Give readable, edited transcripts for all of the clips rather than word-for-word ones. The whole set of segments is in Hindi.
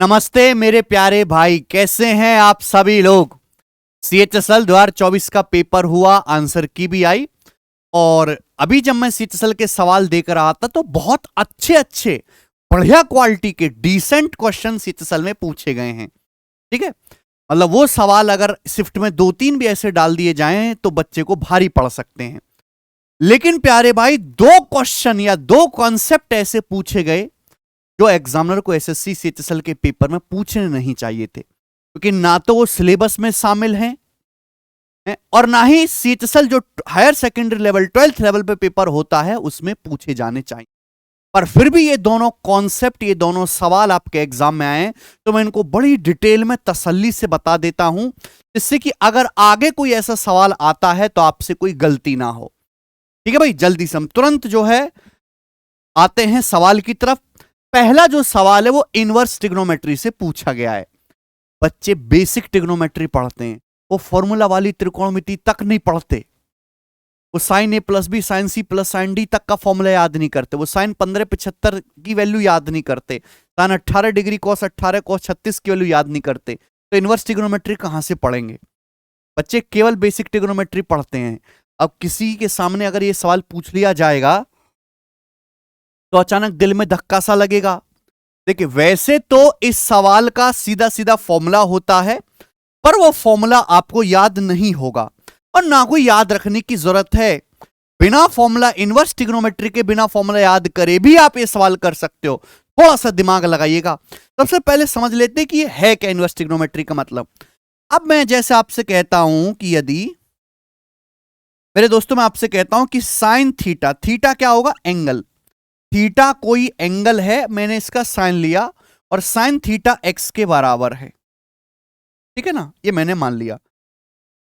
नमस्ते मेरे प्यारे भाई, कैसे हैं आप सभी लोग। सीएचएसएल 2024 का पेपर हुआ, आंसर की भी आई। और अभी जब मैं सीएचएसएल के सवाल देख रहा था तो बहुत अच्छे अच्छे बढ़िया क्वालिटी के डिसेंट क्वेश्चन सीएचएसएल में पूछे गए हैं। ठीक है, मतलब वो सवाल अगर शिफ्ट में 2-3 भी ऐसे डाल दिए जाएं तो बच्चे को भारी पड़ सकते हैं। लेकिन प्यारे भाई, 2 क्वेश्चन या 2 कॉन्सेप्ट ऐसे पूछे गए जो एग्जामिनर को एसएससी सीएचएसएल के पेपर में पूछने नहीं चाहिए थे, क्योंकि ना तो वो सिलेबस में शामिल हैं और ना ही सीएचएसएल जो higher secondary level 12th level पे पेपर होता है उसमें पूछे जाने चाहिए। पर फिर भी ये दोनों कॉन्सेप्ट, ये दोनों सवाल आपके एग्जाम में आए तो मैं इनको बड़ी डिटेल में तसल्ली से बता देता हूं, जिससे कि अगर आगे कोई ऐसा सवाल आता है तो आपसे कोई गलती ना हो। ठीक है भाई, जल्दी से हम तुरंत जो है आते हैं सवाल की तरफ। पहला जो सवाल है वो इनवर्स ट्रिग्नोमेट्री से पूछा गया है। बच्चे बेसिक ट्रिग्नोमेट्री पढ़ते हैं, वो फॉर्मूला वाली त्रिकोणमिति तक नहीं पढ़ते। वो sine A plus B sine C plus sine D तक का फॉर्मूला याद नहीं करते। वो साइन 15/75 की वैल्यू याद नहीं करते। साइन 18 डिग्री कॉस 18 कॉस 36 की वैल्यू याद नहीं करते। तो इनवर्स ट्रिग्नोमेट्री कहां से पढ़ेंगे? बच्चे केवल बेसिक ट्रिग्नोमेट्री पढ़ते हैं। अब किसी के सामने अगर ये सवाल पूछ लिया जाएगा तो अचानक दिल में धक्का सा लगेगा। देखिए, वैसे तो इस सवाल का सीधा सीधा फॉर्मूला होता है, पर वो फॉर्मूला आपको याद नहीं होगा और ना कोई याद रखने की जरूरत है। बिना फॉर्मूला, इनवर्स ट्रिग्नोमेट्री के बिना फॉर्मूला याद करे भी आप ये सवाल कर सकते हो। थोड़ा सा दिमाग लगाइएगा। सबसे पहले समझ लेते हैं कि ये है क्या इनवर्स ट्रिग्नोमेट्री का मतलब। अब मैं जैसे आपसे कहता हूं कि यदि मेरे दोस्तों, मैं आपसे कहता हूं कि साइन थीटा, थीटा क्या होगा? एंगल। थीटा कोई एंगल है, मैंने इसका साइन लिया और साइन थीटा एक्स के बराबर है। ठीक है ना, ये मैंने मान लिया।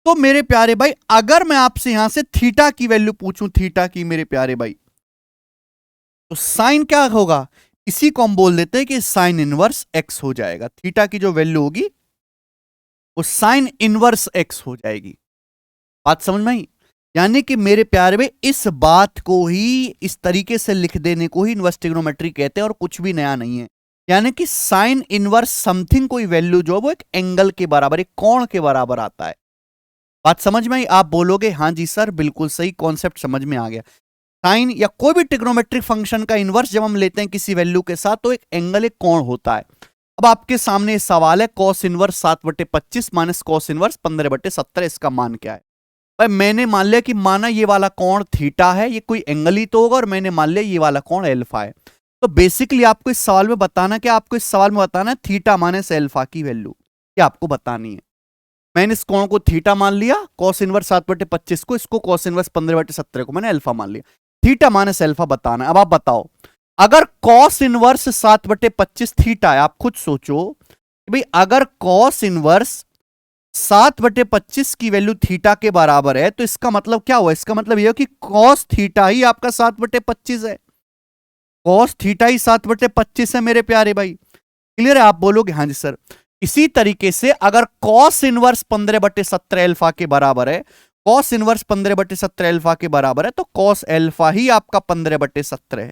तो मेरे प्यारे भाई, अगर मैं आपसे यहां से थीटा की वैल्यू पूछूं, थीटा की, मेरे प्यारे भाई, तो साइन क्या होगा? इसी को हम बोल देते हैं कि साइन इनवर्स एक्स हो जाएगा। थीटा की जो वैल्यू होगी वो साइन इनवर्स एक्स हो जाएगी। बात समझ में आई? यानी कि मेरे प्यारे में इस बात को ही इस तरीके से लिख देने को ही इनवर्स ट्रिग्नोमेट्री कहते हैं और कुछ भी नया नहीं है। यानी कि साइन इनवर्स समथिंग कोई वैल्यू जो वो एक एंगल के बराबर, एक कोण के बराबर आता है। बात समझ में आई? आप बोलोगे हाँ जी सर, बिल्कुल सही, कॉन्सेप्ट समझ में आ गया। साइन या कोई भी ट्रिग्नोमेट्रिक फंक्शन का इनवर्स जब हम लेते हैं किसी वैल्यू के साथ तो एक एंगल, एक कोण होता है। अब आपके सामने सवाल है, cos inverse 7/25 minus cos inverse 15/17, इसका मान क्या है? भाई मैंने मान लिया कि माना ये वाला कोण थीटा है, ये कोई एंगल ही तो होगा, और मैंने मान लिया ये वाला कोण एल्फा है। तो बेसिकली आपको इस सवाल में बताना क्या? आपको इस सवाल में बताना है थीटा माइनस एल्फा की वैल्यू क्या आपको बतानी है। मैंने इस कोण को थीटा मान लिया, कॉस इनवर्स 7/25 को, इसको कॉस इनवर्स 15/17 को मैंने एल्फा मान लिया। थीटा माइनस एल्फा बताना है। अब आप बताओ, अगर कॉस इनवर्स 7/25 थीटा है, आप खुद सोचो कि भाई अगर कॉस इनवर्स 7/25 की वैल्यू थीटा के बराबर है तो इसका मतलब क्या हुआ? इसका मतलब यह कि कॉस थीटा ही आपका 7/25 है। कॉस थीटा ही 7/25 है मेरे प्यारे भाई। क्लियर है? आप बोलोगे हाँ जी सर। इसी तरीके से अगर कॉस इनवर्स 15/17 एल्फा के बराबर है, कॉस इनवर्स 15/17 एल्फा के बराबर है, तो कॉस एल्फा ही आपका 15/17 है।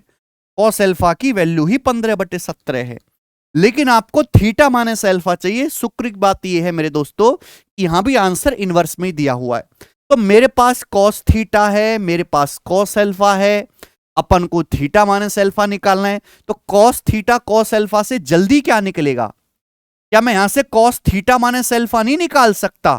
कॉस एल्फा की वैल्यू ही 15/17 है। लेकिन आपको थीटा माइनस एल्फा चाहिए। शुक्र की बात यह है मेरे दोस्तों, यहां भी आंसर इनवर्स में ही दिया हुआ है। तो मेरे पास कॉस थीटा है, मेरे पास कॉस एल्फा है, अपन को थीटा माइनस एल्फा निकालना है। तो कॉस थीटा कॉस एल्फा से जल्दी क्या निकलेगा? क्या मैं यहां से कॉस थीटा माइनस एल्फा नहीं निकाल सकता?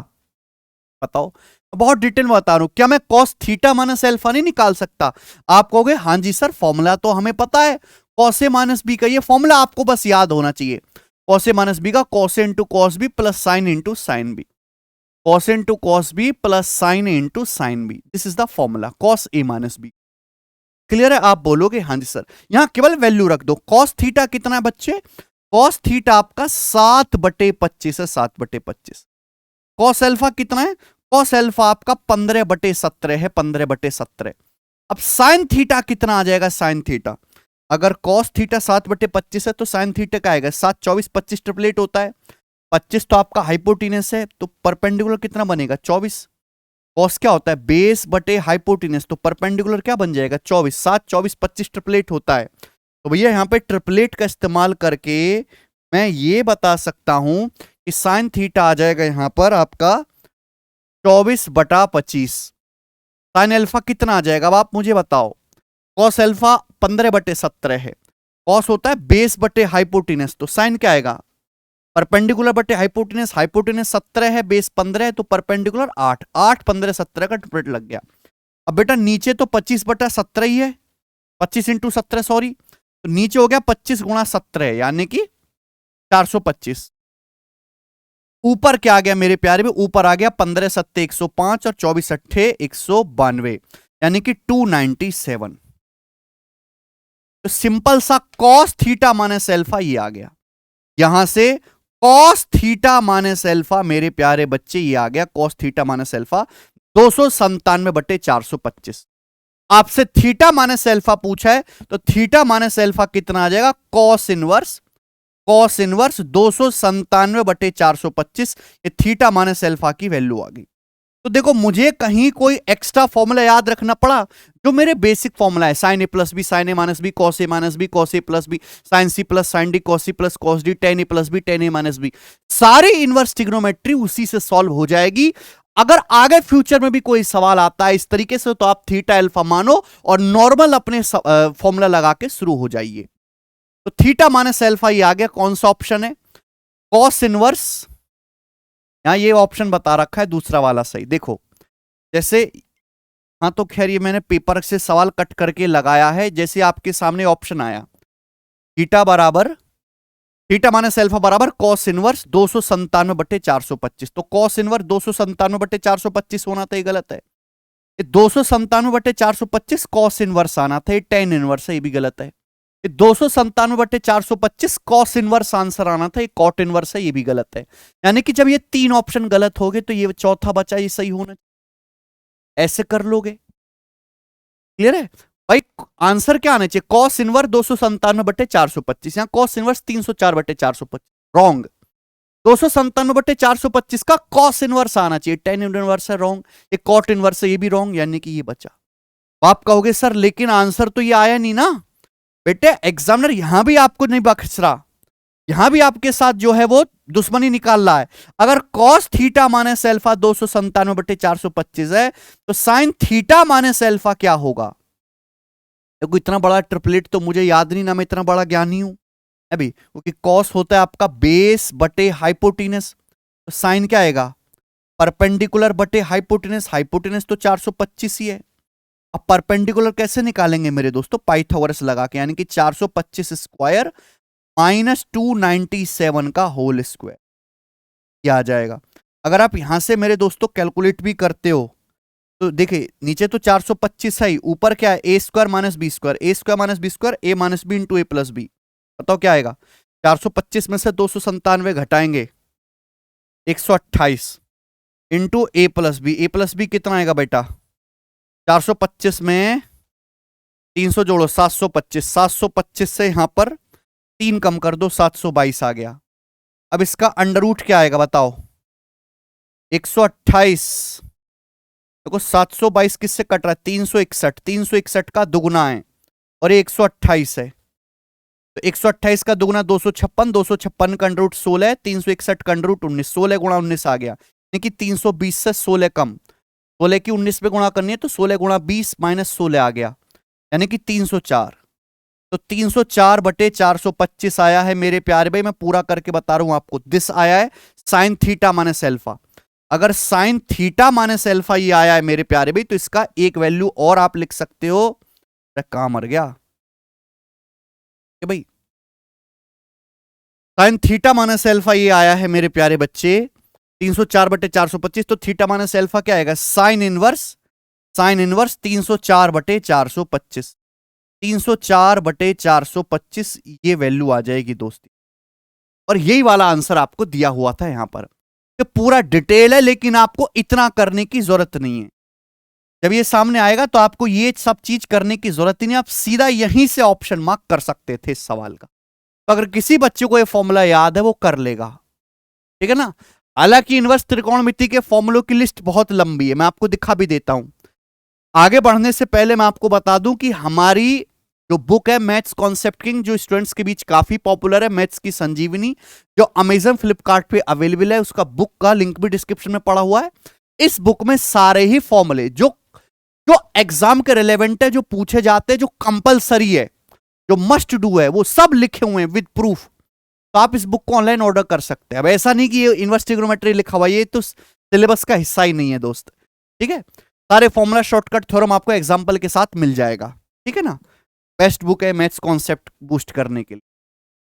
बताओ, बहुत डिटेल में बता रहा हूं। क्या मैं कॉस थीटा माइनस एल्फा नहीं निकाल सकता? आप कहोगे हाँ जी सर, फॉर्मूला तो हमें पता है, कॉस ए माइनस बी का। ये फॉर्मूला आपको बस याद होना चाहिए। कॉस ए माइनस बी का cos A into cos B plus sine into sine B, cos into cos B plus sine into sine B, this is the formula cos A minus B. Clear है? आप बोलोगे हाँ जी सर। यहां केवल वैल्यू रख दो। कॉस थीटा कितना है बच्चे? कॉस थीटा आपका 7/25 है, 7/25। कॉस एल्फा कितना है? कॉस एल्फा आपका 15/17 है, 15/17। अब साइन थीटा कितना आ जाएगा? साइन थीटा, अगर कॉस थीटा 7/25 है तो साइन थीटा का आएगा 7, 24, 25 ट्रिपलेट होता है। 25 तो आपका हाइपोटीनस है, तो परपेंडिकुलर कितना बनेगा? 24। कॉस क्या होता है? बेस बटे हाइपोटीनस, तो परपेंडिकुलर क्या बन जाएगा? 24। 7, 24, 25 ट्रिपलेट होता है। तो भैया यहां पे ट्रिपलेट का इस्तेमाल करके मैं ये बता सकता हूं कि साइन थीटा आ जाएगा यहां पर आपका 24/25। साइन अल्फा कितना आ जाएगा अब आप मुझे बताओ। कॉस अल्फा 15/17 है। कॉस होता है बेस बटे हाइपोटेनस, तो साइन क्या आएगा परपेंडिकुलर बटे हाइपोटेनस। हाइपोटेनस 17 है, बेस 15 है, तो परपेंडिकुलर 8। 8 15 17 का ट्रिपलेट लग गया। अब बेटा नीचे तो 25/17 ही है, 25 इंटू 17 सॉरी, तो नीचे हो गया 25 गुणा 17 यानी कि 425। ऊपर क्या आ गया मेरे प्यारे में, ऊपर आ गया 15 सत्ते 105 और 24 अट्ठे 192 यानी कि 297। तो सिंपल सा कॉस थीटा माइनस एल्फा ये आ गया। यहां से कॉस थीटा माइनस एल्फा मेरे प्यारे बच्चे ये आ गया, कॉस थीटा माइनस एल्फा 297/425। आपसे थीटा माइनस एल्फा पूछा है तो थीटा माइनस एल्फा कितना आ जाएगा, कॉस इनवर्स 297/425। ये थीटा माइनस एल्फा की वैल्यू आ गई। तो देखो मुझे कहीं कोई एक्स्ट्रा फॉर्मूला याद रखना पड़ा, जो मेरे बेसिक फॉर्मूला है sine A plus B sine A minus B cos A minus B cos A plus B sine C plus sine D cos C plus cos D tan A plus B tan A minus B, सारी इनवर्स ट्रिग्नोमेट्री उसी से सॉल्व हो जाएगी। अगर आगे फ्यूचर में भी कोई सवाल आता है इस तरीके से तो आप थीटा अल्फा मानो और नॉर्मल अपने फॉर्मूला लगा के शुरू हो जाइए। तो थीटा माइनस अल्फा ये आ गया, कौन सा ऑप्शन है, कॉस इनवर्स। यहां ये ऑप्शन बता रखा है दूसरा वाला सही। देखो जैसे, हाँ तो खैर ये मैंने पेपर से सवाल कट करके लगाया है, जैसे आपके सामने ऑप्शन आया थीटा बराबर थीटा माइनस अल्फा बराबर कॉस इनवर्स 297/425। तो कॉस इनवर्स 297/425 होना था, ये गलत है। 297/425 कॉस इनवर्स आना था, ये टेन इनवर्स है, ये भी गलत है। 297/425 कॉस इनवर्स आंसर आना था, ये कॉट इनवर्स है, ये भी गलत है। यानी कि जब ये तीन ऑप्शन गलत हो गए तो ये चौथा बचा ये सही होना, ऐसे कर लोगे। क्लियर है भाई, आंसर क्या आना चाहिए, कॉस इनवर्स 297/425। यहां कॉस इनवर्स 304/425 रॉन्ग। 297/425 का कॉस इनवर्स आना चाहिए, टेन इनवर्स है रॉन्ग, ये कॉट इनवर्स है ये भी रॉन्ग, यानी कि ये बचा। आप कहोगे सर लेकिन आंसर तो ये आया नहीं ना। बेटे एग्जामिनर यहां भी आपको नहीं बख्श रहा, यहां भी आपके साथ जो है वो दुश्मनी निकाल रहा है। अगर कॉस थीटा माइनस एल्फा 297/425 है तो साइन थीटा माइनस एल्फा क्या होगा। देखो इतना बड़ा ट्रिपलेट तो मुझे याद नहीं ना, मैं इतना बड़ा ज्ञानी हूं अभी, क्योंकि कॉस होता है आपका बेस बटे हाइपोटेनस, तो साइन क्या आएगा परपेंडिकुलर बटे हाइपोटेनस, हाइपोटेनस तो 425 ही है। अब परपेंडिकुलर कैसे निकालेंगे मेरे दोस्तों, पाइथागोरस लगा के, यानी कि 425 स्क्वायर माइनस 297 का होल स्क्वायर, क्या आ जाएगा। अगर आप यहां से मेरे दोस्तों कैलकुलेट भी करते हो तो देखिए नीचे तो 425 है, ऊपर क्या है ए स्क्वायर माइनस बी स्क्वायर, ए स्क्वायर माइनस बी स्क्वायर ए माइनस बी इंटू ए प्लस बी। बताओ क्या आएगा, 425 में से 297 घटाएंगे 128 इंटू ए प्लस बी, ए प्लस बी कितना आएगा बेटा 425 में 300 जोड़ो 725, 725 से यहां पर 3 कम कर दो 722 आ गया। अब इसका अंडर रूट क्या आएगा बताओ 128, देखो 722 किससे कट रहा है 361, 361 का दुगुना है और ये 128 है, तो 128 का दुगुना 256, 256 का अंडर रूट 16 है, 361 का अंडर रूट 19, 16 गुणा 19 आ गया, यानी कि 320 से 16 कम, 16 की 19 पे गुणा करनी है तो 16 गुणा 20 माइनस 16 आ गया, यानी कि 304। तो 304/425 आया है मेरे प्यारे भाई, मैं पूरा करके बता रहा हूं आपको। दिस आया है साइन थीटा माइनस एल्फा। अगर साइन थीटा माइनस एल्फा ये आया है मेरे प्यारे भाई तो इसका एक वैल्यू और आप लिख सकते हो, कहां मर गया भाई, साइन थीटा माइनस एल्फा ये आया है मेरे प्यारे बच्चे 304/425। तो थीटा माइनस एल्फा क्या आएगा साइन इनवर्स 304/425, 304/425 ये वैल्यू आ जाएगी दोस्ती। और यही वाला आंसर आपको दिया हुआ था यहां पर, ये पूरा डिटेल है लेकिन आपको इतना करने की जरूरत नहीं है। जब ये सामने आएगा तो आपको ये सब चीज करने की जरूरत ही नहीं, आप सीधा यहीं से ऑप्शन मार्क कर सकते थे इस सवाल का। तो अगर किसी बच्चे को ये फॉर्मूला याद है वो कर लेगा, ठीक है ना। हालांकि इनवर्स त्रिकोणमिति के फॉर्मूलों की लिस्ट बहुत लंबी है, मैं आपको दिखा भी देता हूं। आगे बढ़ने से पहले मैं आपको बता दूं कि हमारी जो बुक है मैथ्स कॉन्सेप्ट किंग, जो स्टूडेंट्स के बीच काफी पॉपुलर है, मैथ्स की संजीवनी, जो अमेजन फ्लिपकार्ट पे अवेलेबल है, उसका बुक का लिंक भी डिस्क्रिप्शन में पड़ा हुआ है। इस बुक में सारे ही फॉर्मूले जो जो एग्जाम के रिलेवेंट है, जो पूछे जाते हैं, जो कंपलसरी है, जो मस्ट डू है, वो सब लिखे हुए हैं विद प्रूफ। तो आप इस बुक को ऑनलाइन ऑर्डर कर सकते हैं। अब ऐसा नहीं कि ये इनवर्स ट्रिग्नोमेट्री लिखा हुआ है, ये तो सिलेबस का हिस्सा ही नहीं है दोस्त, ठीक है। सारे फॉर्मूला शॉर्टकट थ्योरम आपको एग्जाम्पल के साथ मिल जाएगा, ठीक है ना। बेस्ट बुक है मैथ्स कॉन्सेप्ट बूस्ट करने के लिए।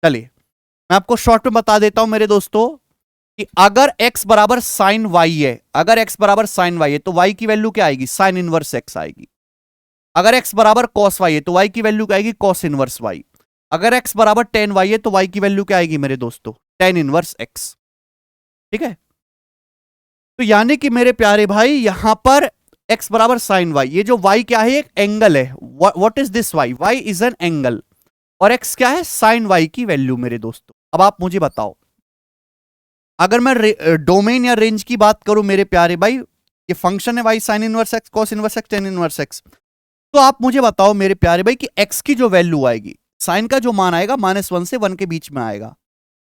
चलिए मैं आपको शॉर्ट में बता देता हूं मेरे दोस्तों कि अगर x बराबर साइन y है, अगर x बराबर साइन y है तो y की वैल्यू क्या आएगी, साइन इनवर्स x आएगी। अगर x बराबर कॉस y है तो y की वैल्यू क्या आएगी, कॉस इनवर्स y। अगर x बराबर टेन y है तो y की वैल्यू क्या आएगी मेरे दोस्तों, टेन इनवर्स x, ठीक है। तो यानी कि मेरे प्यारे भाई यहां पर x बराबर साइन y, ये जो y क्या है, एक एंगल है। What is this y, y is an angle, और x क्या है, साइन y की वैल्यू मेरे दोस्तों। अब आप मुझे बताओ, अगर मैं डोमेन या रेंज की बात करूं मेरे प्यारे भाई, ये फंक्शन है y sine inverse x cos inverse x tan inverse x, तो आप मुझे बताओ मेरे प्यारे भाई कि x की जो वैल्यू आएगी, साइन का जो मान आएगा -1 से 1 के बीच में आएगा,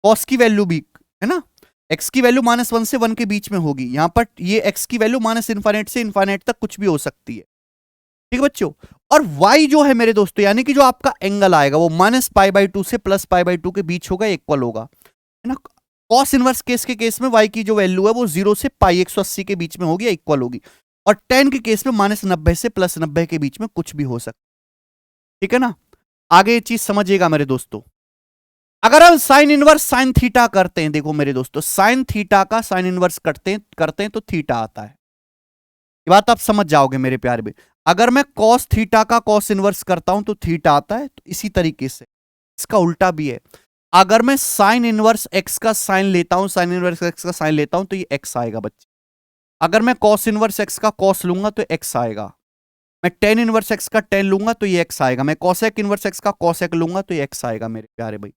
कॉस की वैल्यू भी है ना, x की वैल्यू -1 से 1 के बीच में होगी। यहां पर ये x की वैल्यू माइनस इनफाइनाइट से इनफाइनाइट तक कुछ भी हो सकती है, ठीक है बच्चों। और y जो है मेरे दोस्तों, यानी कि जो आपका एंगल आएगा वो -π/2 से +π/2 के बीच होगा, इक्वल होगा, है ना। कॉस इनवर्स केस के केस में y की जो वैल्यू है वो 0 से π180 के बीच में होगी या इक्वल होगी, और tan के केस में -90 से +90 के बीच में कुछ भी हो सकता, ठीक है ना। आगे ये चीज समझिएगा मेरे दोस्तों। अगर हम साइन इनवर्स साइन थीटा करते हैं, देखो मेरे दोस्तों, साइन थीटा का साइन इनवर्स करते हैं तो थीटा आता है, ये बात आप समझ जाओगे मेरे प्यारे भाई। अगर मैं कॉस थीटा का कॉस इनवर्स करता हूं तो थीटा आता है, तो इसी तरीके से इसका उल्टा भी है। अगर मैं साइन इनवर्स एक्स का साइन लेता हूं, साइन इनवर्स एक्स का साइन लेता हूं तो ये एक्स आएगा बच्चे। अगर मैं कॉस इनवर्स एक्स का कॉस लूंगा तो एक्स आएगा। मैं टेन इनवर्स एक्स का टेन लूंगा तो ये एक्स आएगा। मैं कॉसेक इनवर्स एक्स का कॉसेक लूंगा तो ये एक्स आएगा मेरे प्यारे भाई।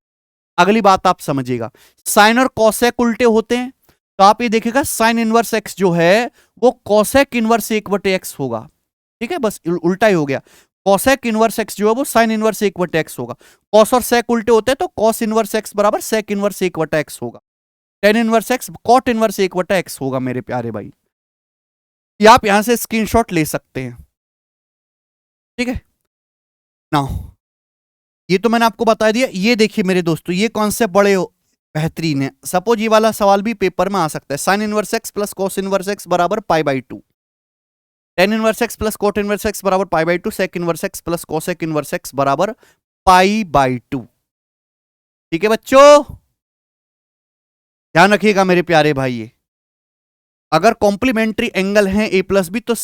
अगली बात आप समझिएगा, साइन और कॉसेक उल्टे होते हैं, तो आप ये देखिएगा साइन इनवर्स एक्स जो है वो कॉसेक इनवर्स 1/x होगा, ठीक है, बस उल्टा ही हो गया। कॉसेक इनवर्स एक्स जो है वो साइन इनवर्स 1/x होगा। कॉस और सेक उल्टे होते हैं तो कॉस इनवर्स एक्स बराबर सेक इनवर्स 1/x होगा। Tan inverse x cot inverse 1/x होगा मेरे प्यारे भाई। ये आप यहां से स्क्रीनशॉट ले सकते हैं, ठीक है ना। ये तो मैंने आपको बता दिया। ये देखिए मेरे दोस्तों, ये कॉन्सेप्ट बड़े बेहतरीन है। सपोज ये वाला सवाल भी पेपर में आ सकता है, sine inverse x plus cos inverse X बराबर π/2, tan inverse x plus cot inverse X बराबर π/2, sec inverse x plus cosec inverse X बराबर π/2, ठीक है बच्चों, ध्यान रखिएगा मेरे प्यारे भाई। ये अगर कॉम्प्लीमेंट्री एंगल है a प्लस बी तो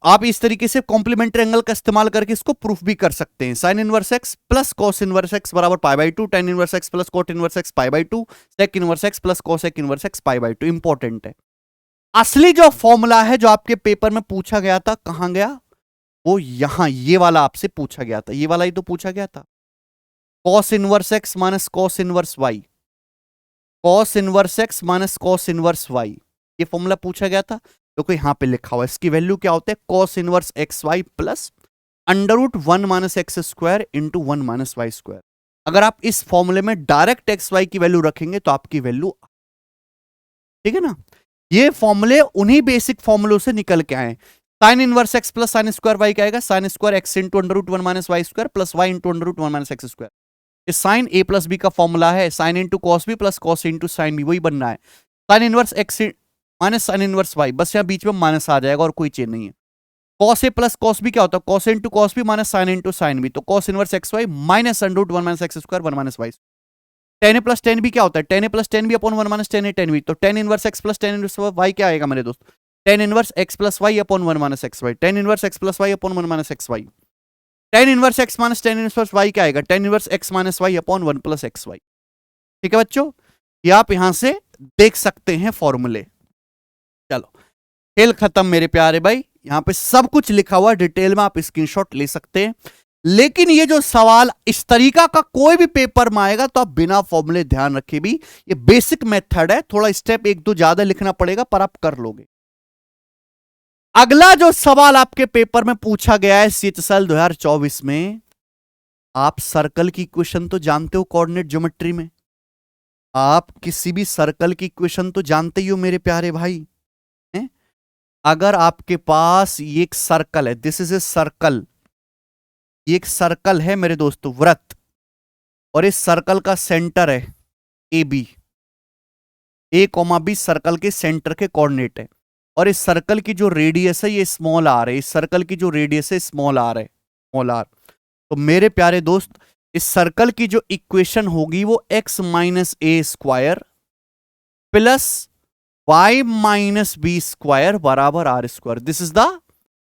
आप इस तरीके से कॉम्प्लीमेंट्री एंगल का इस्तेमाल करके इसको प्रूफ भी कर सकते हैं। Sine inverse x plus cos inverse X बराबर π/2, tan inverse x plus cot inverse X π/2, sec inverse x plus cosec inverse X π/2। Important है। असली जो फॉर्मूला है जो आपके पेपर में पूछा गया था, कहां गया वो, यहां ये वाला आपसे पूछा गया था, ये वाला ही तो पूछा गया था, cos inverse x minus cos inverse y, cos inverse x minus cos inverse y, ये फॉर्मूला पूछा गया था। तो यहां पे लिखा हुआ है, इसकी वैल्यू क्या होता है, cos inverse x y plus √1 minus x square into 1 minus y square. अगर आप इस फॉर्मूले में डायरेक्ट एक्स वाई की वैल्यू रखेंगे तो आपकी वैल्यू, ठीक है ना। ये फॉर्मूले उन्हीं बेसिक फॉर्मूलों से निकल के आए। Sine inverse x plus sine square y क्या आएगा, sine square x into √1 minus y square plus y into √1 minus x square. ये साइन a प्लस बी का फॉर्मूला है, sine into cos B plus cos into sine B, वही बनना है। Sine inverse x minus sine inverse y, बस यहाँ बीच में माइनस आ जाएगा और कोई चेंज नहीं है। Cos A plus cos B क्या होता है, cos into cos B minus sine into sine B, तो cos inverse x Y minus √1 minus x square 1 minus Y. Tan A plus tan B क्या होता है, tan A plus tan B upon 1 minus tan A tan B, तो tan inverse x plus tan inverse Y क्या आएगा मेरे दोस्त, tan inverse x plus y upon 1 minus x y, tan inverse x plus y upon 1 minus x y. Tan inverse x minus tan inverse Y क्या आएगा, tan inverse x minus y upon 1 plus x y. ठीक है बच्चों, ये आप यहां से देख सकते हैं फॉर्मूले। चलो खेल खत्म मेरे प्यारे भाई, यहां पे सब कुछ लिखा हुआ डिटेल में, आप स्क्रीनशॉट ले सकते हैं। लेकिन ये जो सवाल इस तरीका का कोई भी पेपर में आएगा तो आप बिना फॉर्मूले ध्यान रखे भी, ये बेसिक मेथड है, थोड़ा स्टेप एक दो ज्यादा लिखना पड़ेगा पर आप कर लोगे। अगला जो सवाल आपके पेपर में पूछा गया है सीएचएसएल 2024 में, आप सर्कल की इक्वेशन तो जानते हो, कोऑर्डिनेट ज्योमेट्री में आप किसी भी सर्कल की इक्वेशन तो जानते ही हो मेरे प्यारे भाई हैं? अगर आपके पास ये एक सर्कल है, दिस इज ए सर्कल, ये एक सर्कल है मेरे दोस्तों, वृत्त, और इस सर्कल का सेंटर है A B, A comma B circle के सेंटर के कोऑर्डिनेट है, और इस सर्कल की जो रेडियस है ये स्मॉल आर है, इस सर्कल की जो रेडियस है स्मॉल आर है, स्मॉल आर। तो मेरे प्यारे दोस्त, इस सर्कल की जो इक्वेशन होगी वो x माइनस ए square plus y minus B square बराबर R square, this is the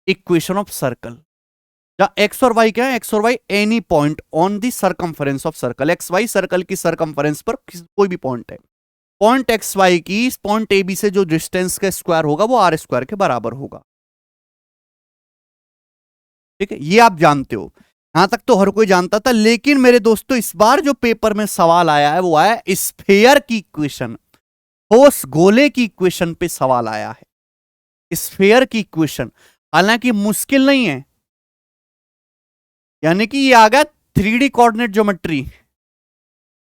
equation of circle. जहां x और y क्या है, x और y any point on the circumference of circle, X Y circle की सर्कमफरेंस पर कोई भी पॉइंट है, पॉइंट एक्स वाई की इस पॉइंट ए बी से जो डिस्टेंस का स्क्वायर होगा वो आर स्क्वायर के बराबर होगा। ठीक है, ये आप जानते हो, यहां तक तो हर कोई जानता था। लेकिन मेरे दोस्तों इस बार जो पेपर में सवाल आया है वो आया स्फीयर की इक्वेशन, ठोस गोले की इक्वेशन पे सवाल आया है, स्फीयर की इक्वेशन। हालांकि मुश्किल नहीं है, यानी कि ये आ गया 3D coordinate geometry,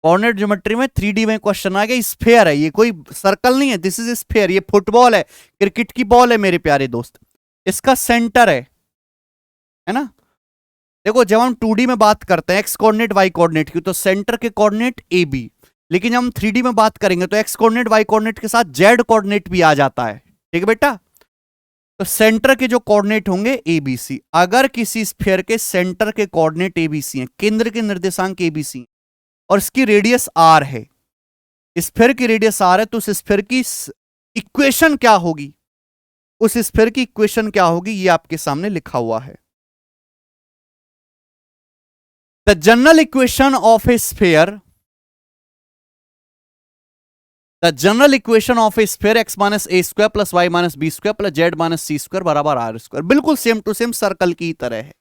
coordinate geometry में 3D में क्वेश्चन आ गया, स्फीयर है, ये कोई सर्कल नहीं है, दिस इज स्फीयर, ये फुटबॉल है, क्रिकेट की बॉल है मेरे प्यारे दोस्त, इसका सेंटर है ना। देखो जब हम 2D में बात करते हैं एक्स कोऑर्डिनेट वाई कोऑर्डिनेट की, तो सेंटर के कोऑर्डिनेट ए बी, लेकिन जब हम 3D में बात करेंगे तो एक्स कोऑर्डिनेट वाई कोऑर्डिनेट के साथ जेड कोऑर्डिनेट भी आ जाता है। ठीक है बेटा, तो सेंटर के जो कोऑर्डिनेट होंगे ए बी सी, अगर किसी स्फीयर के सेंटर के कोऑर्डिनेट ए बी सी हैं, केंद्र के निर्देशांक ए बी सी और इसकी रेडियस आर है, स्फीयर की रेडियस आर है, तो उस स्फीयर की इक्वेशन क्या होगी, उस स्फीयर की इक्वेशन क्या होगी, ये आपके सामने लिखा हुआ है। The general equation of a sphere, the general equation of a sphere x minus a square plus y minus b square plus z minus c square बराबर r square, बिल्कुल सेम टू सेम सर्कल की तरह है।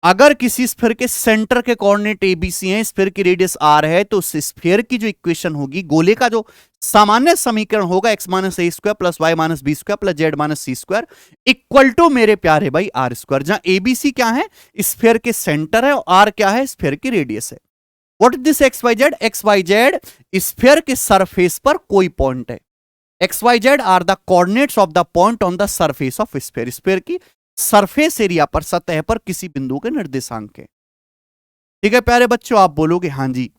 अगर किसी स्फीयर के सेंटर के कोऑर्डिनेट ए बी सी हैं, स्फीयर की रेडियस आर है, तो उस स्फीयर की जो इक्वेशन होगी, गोले का जो सामान्य समीकरण होगा, x minus A square plus y minus B square plus z minus c square equal to मेरे प्यारे भाई आर स्क्वायर, जहां ए बी सी क्या है, स्फीयर के सेंटर है, और आर क्या है, स्फीयर की रेडियस है। What is this x y z, x y z sphere के सरफेस पर कोई पॉइंट है, x y z are the coordinates of the point on the surface of sphere, sphere की सरफेस एरिया पर, सतह पर किसी बिंदु के निर्देशांक है। ठीक है प्यारे बच्चों, आप बोलोगे हाँ जी,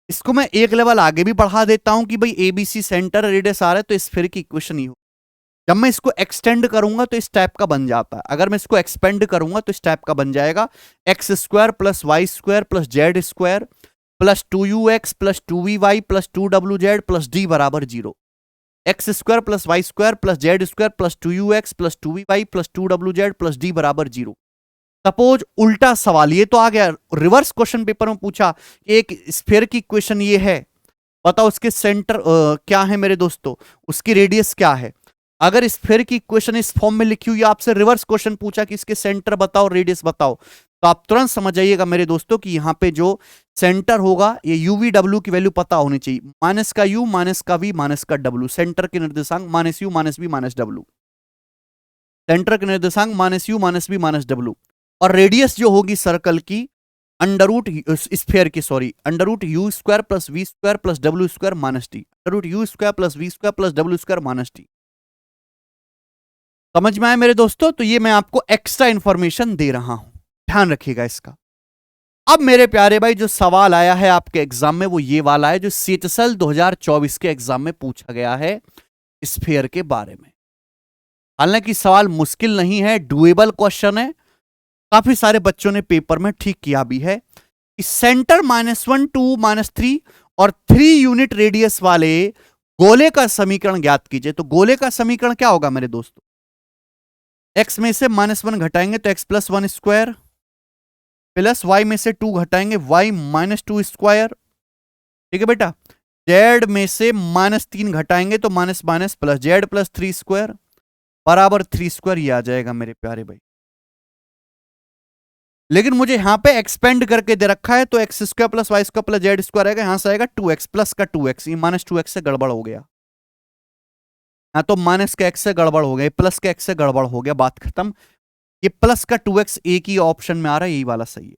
इसको मैं एक लेवल आगे भी बढ़ा देता हूं कि भाई एबीसी सेंटर रेडियस आ रहा है तो स्फीयर की इक्वेशन ही हो। जब मैं इसको एक्सटेंड करूंगा तो इस टाइप का बन जाता है, अगर मैं इसको एक्सपेंड करूंगा तो इस टाइप का बन जाएगा, x square plus y square plus z square plus 2ux plus 2vy plus 2wz plus d बराबर 0, x square plus y square plus z square plus 2ux plus 2vy plus 2wz plus d बराबर 0। सपोज उल्टा सवाल, ये तो आ गया रिवर्स क्वेश्चन पेपर में पूछा, एक स्फीयर की इक्वेशन ये है, बताओ उसके सेंटर क्या है मेरे दोस्तों, उसकी रेडियस क्या है। अगर स्फीयर की इक्वेशन इस फॉर्म में लिखी हुई, आपसे रिवर्स क्वेश्चन पूछा कि इसके सेंटर बताओ रेडियस बताओ, तो आप तुरंत समझ जाइएगा मेरे दोस्तों कि यहां पे जो सेंटर होगा, ये यूवी डब्ल्यू की वैल्यू पता होनी चाहिए, माइनस का यू माइनस का वी माइनस का डब्ल्यू, सेंटर के निर्देशांक minus u minus v minus डब्ल्यू, सेंटर के निर्देशांक minus u minus v minus डब्ल्यू, और रेडियस जो होगी सर्कल की अंडर रूट स्फीयर की, sorry, under root u square plus v square plus डब्ल्यू square minus t, under root u square plus v square plus डब्ल्यू स्क्वायर माइनस टी। समझ में आया मेरे दोस्तों, तो ये मैं आपको एक्स्ट्रा इंफॉर्मेशन दे रहा हूं, ध्यान रखिएगा इसका। अब मेरे प्यारे भाई जो सवाल आया है आपके एग्जाम में वो ये वाला है, जो सीएचएसएल 2024 के एग्जाम में पूछा गया है स्फीयर के बारे में। हालांकि सवाल मुश्किल नहीं है, डुएबल क्वेश्चन है, काफी सारे बच्चों ने पेपर में ठीक किया भी है। सेंटर -1 2 -3 और 3 यूनिट रेडियस वाले गोले का समीकरण ज्ञात कीजिए। तो गोले का समीकरण क्या होगा मेरे दोस्तों, एक्स में से -1 घटाएंगे तो x plus 1 square plus y में से 2 घटाएंगे वाई माइनस 2 स्क्वायर, ठीक है बेटा। जेड में से -3 घटाएंगे तो minus minus plus Z plus 3 square बराबर 3 स्क्वायर, ये आ जाएगा मेरे प्यारे भाई। लेकिन मुझे यहां पे एक्सपेंड करके दे रखा है, तो x square plus y square plus z square आएगा, यहां से आएगा 2x प्लस का 2x, ये -2x से गड़बड़ हो गया। हाँ, तो माइनस का एक्स से गड़बड़ हो गया, प्लस का एक्स से गड़बड़ हो गया, बात खत्म। ये प्लस का 2x एक ही ऑप्शन में आ रहा है, यही वाला सही है।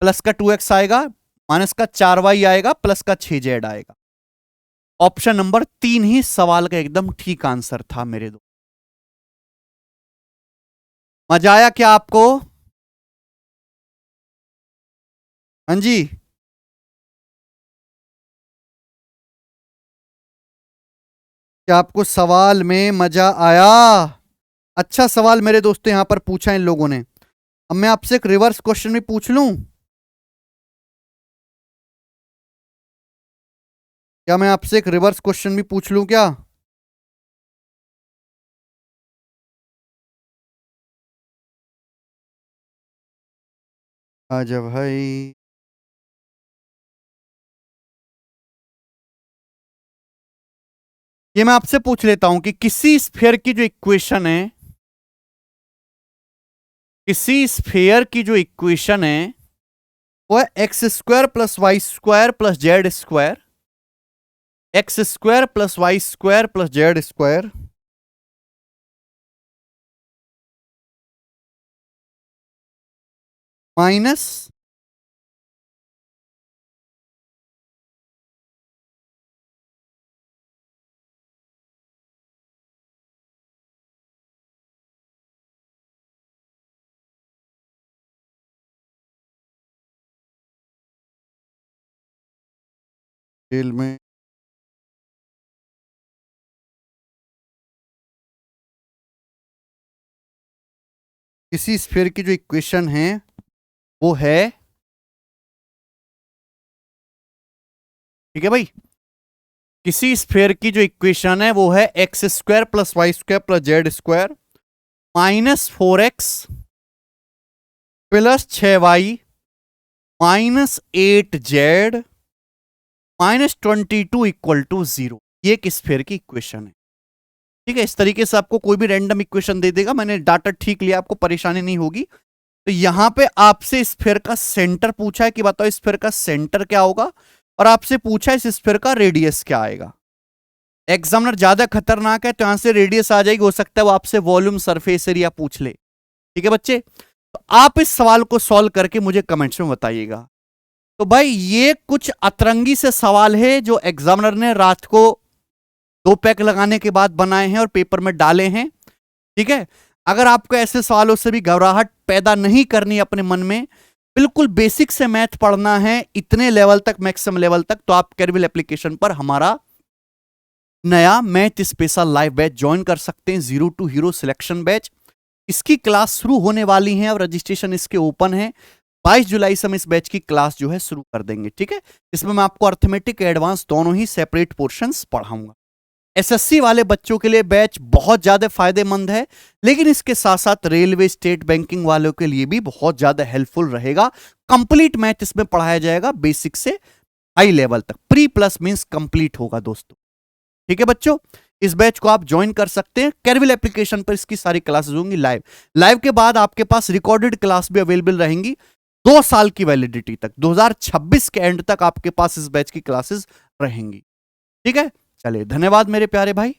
प्लस का 2x आएगा, माइनस का 4y आएगा, प्लस का 6z आएगा। ऑप्शन नंबर 3 ही सवाल का एकदम ठीक आंसर था मेरे दो। मजा आया क्या आपको? हाँ जी, क्या आपको सवाल में मजा आया? अच्छा सवाल मेरे दोस्तों यहां पर पूछा इन लोगों ने। अब मैं आपसे एक रिवर्स क्वेश्चन भी पूछ लूं? क्या मैं आपसे एक रिवर्स क्वेश्चन भी पूछ लूं क्या? आजा भाई। ये मैं आपसे पूछ लेता हूं कि किसी स्फीयर की जो इक्वेशन है, किसी स्फीयर की जो इक्वेशन है वो है x square plus y square plus z square, x square plus y square plus z square minus detail में किसी स्फीयर की जो इक्वेशन है वो है, ठीक है भाई, किसी स्फीयर की जो इक्वेशन है वो है x square plus y square plus z square minus 4x plus 6y minus 8z minus 22 equal to 0। ये एक स्फीयर की इक्वेशन है। ठीक है, इस तरीके से आपको कोई भी रैंडम इक्वेशन दे देगा, मैंने डाटा ठीक लिया, आपको परेशानी नहीं होगी। तो यहां पे आपसे स्फीयर का सेंटर पूछा है कि बताओ स्फीयर का सेंटर क्या होगा, और आपसे पूछा है इस स्फीयर का रेडियस क्या आएगा। एग्जामिनर ज्यादा खतरनाक है तो यहां से रेडियस आ जाएगी, हो सकता है वो आपसे वॉल्यूम सरफेस एरिया पूछ ले। ठीक है बच्चे, तो आप इस सवाल को सॉल्व करके मुझे कमेंट्स में बताइएगा। तो भाई ये कुछ अतरंगी से सवाल है जो एग्जामिनर ने रात को 2 पैक लगाने के बाद बनाए हैं और पेपर में डाले हैं। ठीक है, अगर आपको ऐसे सवालों से भी घबराहट पैदा नहीं करनी अपने मन में, बिल्कुल बेसिक से मैथ पढ़ना है इतने लेवल तक, मैक्सिमम लेवल तक, तो आप कैरविल एप्लीकेशन पर हमारा नया math special live batch join कर सकते हैं, 0 टू हीरो सिलेक्शन बैच। इसकी क्लास शुरू होने वाली है और रजिस्ट्रेशन इसके ओपन है। 22 जुलाई से हम इस बैच की क्लास जो है शुरू कर देंगे। ठीक है, इसमें मैं आपको अर्थमेटिक एडवांस दोनों ही सेपरेट पोर्शंस पढ़ाऊंगा। एसएससी वाले बच्चों के लिए बैच बहुत ज्यादा फायदेमंद है, लेकिन इसके साथ साथ रेलवे स्टेट बैंकिंग वालों के लिए भी बहुत ज्यादा हेल्पफुल रहेगा। कंप्लीट मैथ इसमें पढ़ाया जाएगा, बेसिक से हाई लेवल तक, प्री प्लस मींस कंप्लीट होगा दोस्तों। ठीक है बच्चों, इस बैच को आप ज्वाइन कर सकते हैं। कैरविल एप्लीकेशन पर इसकी सारी क्लासेस होंगी लाइव। लाइव के बाद आपके पास रिकॉर्डेड क्लास भी अवेलेबल रहेंगी 2 साल की वैलिडिटी तक, 2026 के एंड तक आपके पास इस बैच की क्लासेस रहेंगी। ठीक है, चलिए धन्यवाद मेरे प्यारे भाई।